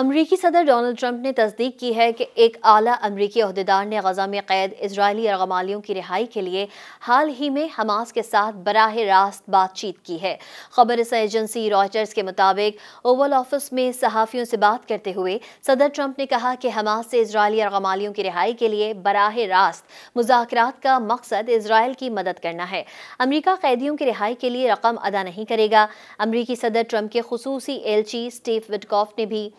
امریکی صدر Donald Trump نے تصدیق کی ہے کہ ایک اعلیٰ امریکی عہدیدار نے غزہ میں قید اسرائیلی یرغمالیوں کی رہائی کے لیے حال ہی میں حماس کے ساتھ براہ راست بات چیت کی ہے۔ خبر رساں ایجنسی رائٹرز کے مطابق اوول آفس میں صحافیوں سے بات کرتے ہوئے صدر ٹرمپ نے کہا کہ حماس سے اسرائیلی یرغمالیوں کی رہائی کے لیے براہ راست مذاکرات کا مقصد اسرائیل کی مدد کرنا ہے۔ امریکہ قیدیوں کی رہائی کے لیے رقم ادا نہیں کرے گا۔ امریکی صدر ٹرمپ کے خصوصی ایلچی اسٹیو وٹکوف نے بھی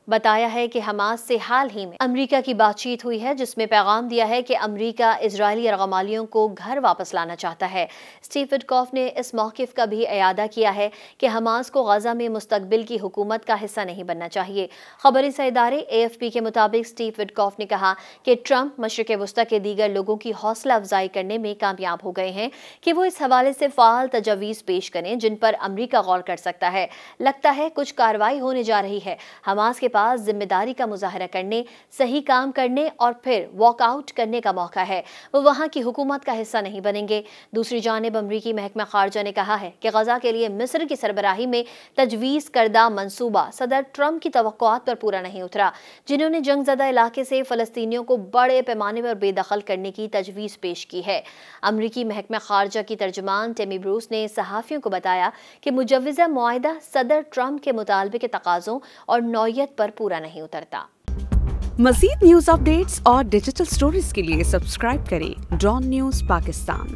بتایا ہے کہ حماس سے حال ہی میں امریکہ کی بات چیت ہوئی ہے، جس میں پیغام دیا ہے کہ امریکہ اسرائیلی یرغمالیوں کو گھر واپس لانا چاہتا ہے۔ اسٹیو وٹکوف نے اس موقف کا بھی اعادہ کیا ہے کہ حماس کو غزہ میں مستقبل کی حکومت کا حصہ نہیں بننا چاہیے۔ خبر رساں ادارے AFP کے مطابق اسٹیو وٹکوف نے کہا کہ ٹرمپ مشرق وسطیٰ کے دیگر لوگوں کی حوصلہ افزائی کرنے میں کامیاب ہو گئے ہیں کہ وہ اس حوالے سے فعال تجاویز پیش کریں جن پر امریکہ غور کر سکتا ہے۔ لگتا ہے کچھ کارروائی ہونے جا رہی ہے۔ حماس کے پاس ذمہ داری کا مظاہرہ کرنے، صحیح کام کرنے اور پھر واک آؤٹ کرنے کا موقع ہے۔ وہ وہاں کی حکومت کا حصہ نہیں بنیں گے۔ دوسری جانب امریکی محکمہ خارجہ نے کہا ہے کہ غزہ کے لیے مصر کی سربراہی میں تجویز کردہ منصوبہ صدر ٹرمپ کی توقعات پر پورا نہیں اترا، جنہوں نے جنگ زدہ علاقے سے فلسطینیوں کو بڑے پیمانے پر بے دخل کرنے کی تجویز پیش کی ہے۔ امریکی محکمہ خارجہ کی ترجمان ٹیمی بروس نے صحافیوں کو بتایا کہ مجوزہ معاہدہ صدر ٹرمپ کے مطالبے کے تقاضوں اور نوعیت پر پورا نہیں اترتا۔ مزید نیوز اپ ڈیٹس اور ڈیجیٹل سٹوریز کے لیے سبسکرائب کریں ڈان نیوز پاکستان۔